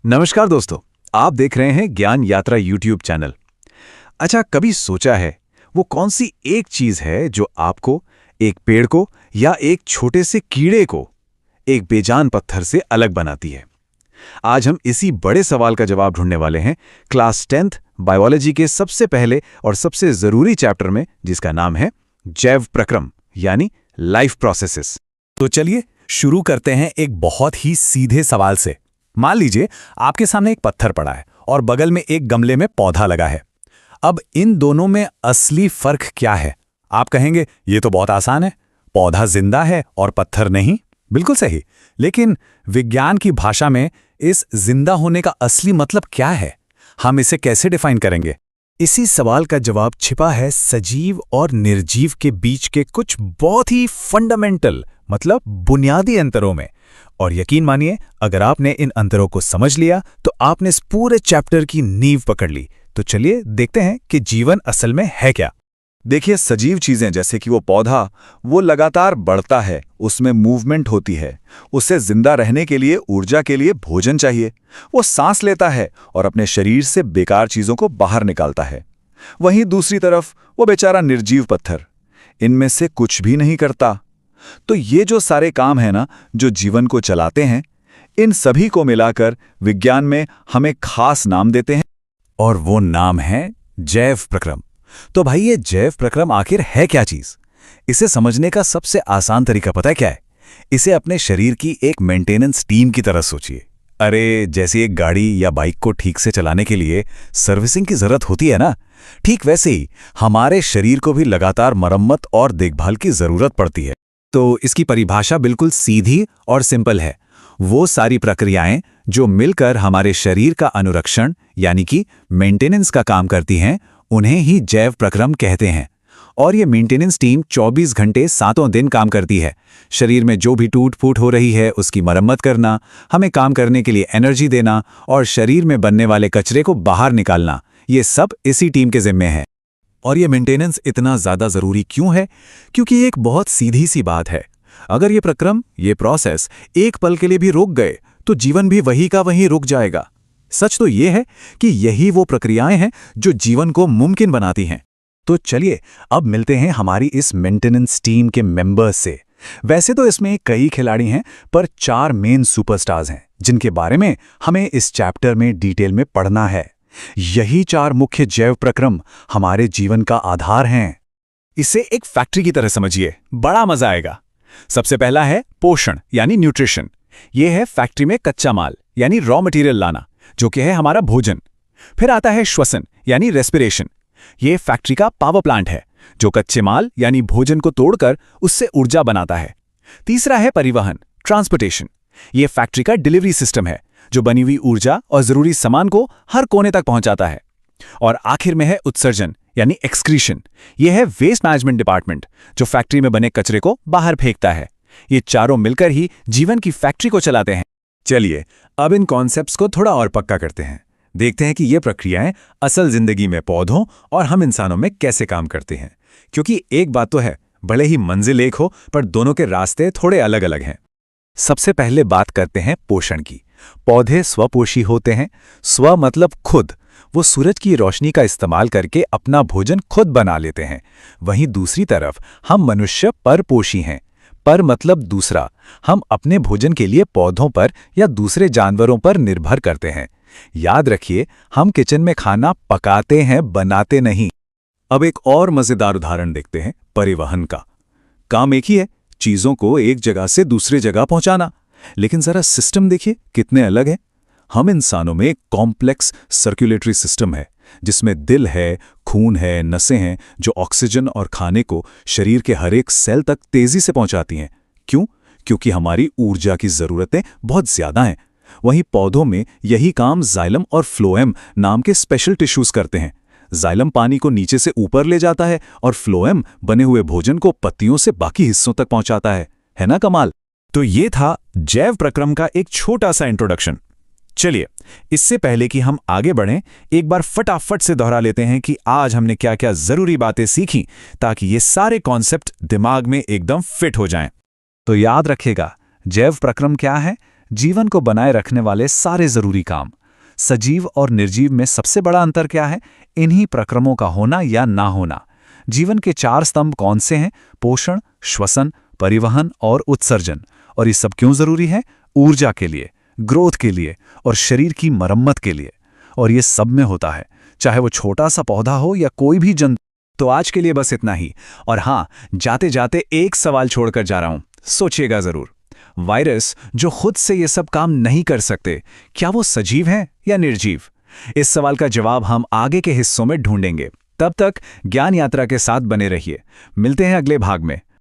नमस्कार दोस्तों, आप देख रहे हैं ज्ञान यात्रा यूट्यूब चैनल। अच्छा, कभी सोचा है वो कौन सी एक चीज है जो आपको, एक पेड़ को या एक छोटे से कीड़े को एक बेजान पत्थर से अलग बनाती है? आज हम इसी बड़े सवाल का जवाब ढूंढने वाले हैं क्लास 10th बायोलॉजी के सबसे पहले और सबसे जरूरी चैप्टर में, जिसका नाम है जैव प्रक्रम यानी लाइफ प्रोसेसेस। तो चलिए शुरू करते हैं एक बहुत ही सीधे सवाल से। मान लीजिए आपके सामने एक पत्थर पड़ा है और बगल में एक गमले में पौधा लगा है। अब इन दोनों में असली फर्क क्या है? आप कहेंगे ये तो बहुत आसान है, पौधा जिंदा है और पत्थर नहीं। बिल्कुल सही, लेकिन विज्ञान की भाषा में इस जिंदा होने का असली मतलब क्या है? हम इसे कैसे डिफाइन करेंगे? इसी सवाल का जवाब छिपा है सजीव और निर्जीव के बीच के कुछ बहुत ही फंडामेंटल मतलब बुनियादी अंतरों में। और यकीन मानिए, अगर आपने इन अंतरों को समझ लिया तो आपने इस पूरे चैप्टर की नींव पकड़ ली। तो चलिए देखते हैं कि जीवन असल में है क्या। देखिए, सजीव चीजें जैसे कि वो पौधा, वो लगातार बढ़ता है, उसमें मूवमेंट होती है, उसे जिंदा रहने के लिए, ऊर्जा के लिए भोजन चाहिए। वो सांस लेता है और अपने शरीर से बेकार चीजों को बाहर निकालता है। वहीं दूसरी तरफ वो बेचारा निर्जीव पत्थर इनमें से कुछ भी नहीं करता। तो ये जो सारे काम है ना, जो जीवन को चलाते हैं, इन सभी को मिलाकर विज्ञान में हम एक खास नाम देते हैं, और वो नाम है जैव प्रक्रम। तो भाई, ये जैव प्रक्रम आखिर है क्या चीज? इसे समझने का सबसे आसान तरीका पता है क्या है? इसे अपने शरीर की एक मेंटेनेंस टीम की तरह सोचिए। अरे, जैसे एक गाड़ी या बाइक को ठीक से चलाने के लिए सर्विसिंग की जरूरत होती है ना, ठीक वैसे ही हमारे शरीर को भी लगातार मरम्मत और देखभाल की जरूरत पड़ती है। तो इसकी परिभाषा बिल्कुल सीधी और सिंपल है। वो सारी प्रक्रियाएं जो मिलकर हमारे शरीर का अनुरक्षण यानी कि मेंटेनेंस का काम करती हैं, उन्हें ही जैव प्रक्रम कहते हैं। और ये मेंटेनेंस टीम 24 घंटे 7 दिन काम करती है। शरीर में जो भी टूट फूट हो रही है उसकी मरम्मत करना, हमें काम करने के लिए एनर्जी देना और शरीर में बनने वाले कचरे को बाहर निकालना, ये सब इसी टीम के जिम्मे है। और ये मेंटेनेंस इतना ज़्यादा ज़रूरी क्यों है? क्योंकि ये एक बहुत सीधी सी बात है। अगर ये प्रक्रम, ये प्रोसेस एक पल के लिए भी रुक गए तो जीवन भी वही का वहीं रुक जाएगा। सच तो ये है कि यही वो प्रक्रियाएं हैं जो जीवन को मुमकिन बनाती हैं। तो चलिए अब मिलते हैं हमारी इस मेंटेनेंस टीम के मेंबर्स से। वैसे तो इसमें कई खिलाड़ी हैं, पर 4 मेन सुपरस्टार्स हैं जिनके बारे में हमें इस चैप्टर में डिटेल में पढ़ना है। यही 4 मुख्य जैव प्रक्रम हमारे जीवन का आधार हैं। इसे एक फैक्ट्री की तरह समझिए, बड़ा मजा आएगा। सबसे पहला है पोषण यानी न्यूट्रिशन। यह है फैक्ट्री में कच्चा माल यानी रॉ मटेरियल लाना, जो कि है हमारा भोजन। फिर आता है श्वसन यानी रेस्पिरेशन। यह फैक्ट्री का पावर प्लांट है, जो कच्चे माल यानी भोजन को तोड़कर उससे ऊर्जा बनाता है। तीसरा है परिवहन, ट्रांसपोर्टेशन। यह फैक्ट्री का डिलीवरी सिस्टम है, जो बनी हुई ऊर्जा और जरूरी सामान को हर कोने तक पहुंचाता है। और आखिर में है उत्सर्जन यानी एक्सक्रीशन। यह है वेस्ट मैनेजमेंट डिपार्टमेंट, जो फैक्ट्री में बने कचरे को बाहर फेंकता है। ये चारों मिलकर ही जीवन की फैक्ट्री को चलाते हैं। चलिए अब इन कॉन्सेप्ट्स को थोड़ा और पक्का करते हैं। देखते हैं कि ये प्रक्रियाएं असल जिंदगी में पौधों और हम इंसानों में कैसे काम करते हैं। क्योंकि एक बात तो है, भले ही मंजिल एक हो, पर दोनों के रास्ते थोड़े अलग अलग हैं। सबसे पहले बात करते हैं पोषण की। पौधे स्वपोषी होते हैं। स्व मतलब खुद, वो सूरज की रोशनी का इस्तेमाल करके अपना भोजन खुद बना लेते हैं। वहीं दूसरी तरफ हम मनुष्य परपोषी हैं। पर मतलब दूसरा, हम अपने भोजन के लिए पौधों पर या दूसरे जानवरों पर निर्भर करते हैं। याद रखिए, हम किचन में खाना पकाते हैं, बनाते नहीं। अब एक और मजेदार उदाहरण देखते हैं परिवहन का। काम एक ही है, चीजों को एक जगह से दूसरी जगह पहुंचाना, लेकिन जरा सिस्टम देखिए कितने अलग हैं। हम इंसानों में एक कॉम्प्लेक्स सर्कुलेटरी सिस्टम है, जिसमें दिल है, खून है, नसें हैं, जो ऑक्सीजन और खाने को शरीर के हर एक सेल तक तेजी से पहुंचाती हैं। क्यों? क्योंकि हमारी ऊर्जा की जरूरतें बहुत ज्यादा हैं। वहीं पौधों में यही काम जाइलम और फ्लोएम नाम के स्पेशल टिश्यूज करते हैं। जाइलम पानी को नीचे से ऊपर ले जाता है और फ्लोएम बने हुए भोजन को पत्तियों से बाकी हिस्सों तक पहुंचाता है ना कमाल? तो ये था जैव प्रक्रम का एक छोटा सा इंट्रोडक्शन। चलिए, इससे पहले कि हम आगे बढ़ें, एक बार फटाफट से दोहरा लेते हैं कि आज हमने क्या क्या जरूरी बातें सीखी, ताकि ये सारे कॉन्सेप्ट दिमाग में एकदम फिट हो जाएं। तो याद रखिएगा, जैव प्रक्रम क्या है? जीवन को बनाए रखने वाले सारे जरूरी काम। सजीव और निर्जीव में सबसे बड़ा अंतर क्या है? इन्हीं प्रक्रमों का होना या ना होना। जीवन के 4 स्तंभ कौन से हैं? पोषण, श्वसन, परिवहन और उत्सर्जन। और ये सब क्यों जरूरी है? ऊर्जा के लिए, ग्रोथ के लिए और शरीर की मरम्मत के लिए। और ये सब में होता है, चाहे वो छोटा सा पौधा हो या कोई भी जंतु। तो आज के लिए बस इतना ही। और हाँ, जाते जाते एक सवाल छोड़कर जा रहा हूं, सोचिएगा जरूर। वायरस जो खुद से ये सब काम नहीं कर सकते, क्या वो सजीव हैं या निर्जीव? इस सवाल का जवाब हम आगे के हिस्सों में ढूंढेंगे। तब तक ज्ञान यात्रा के साथ बने रहिए। मिलते हैं अगले भाग में।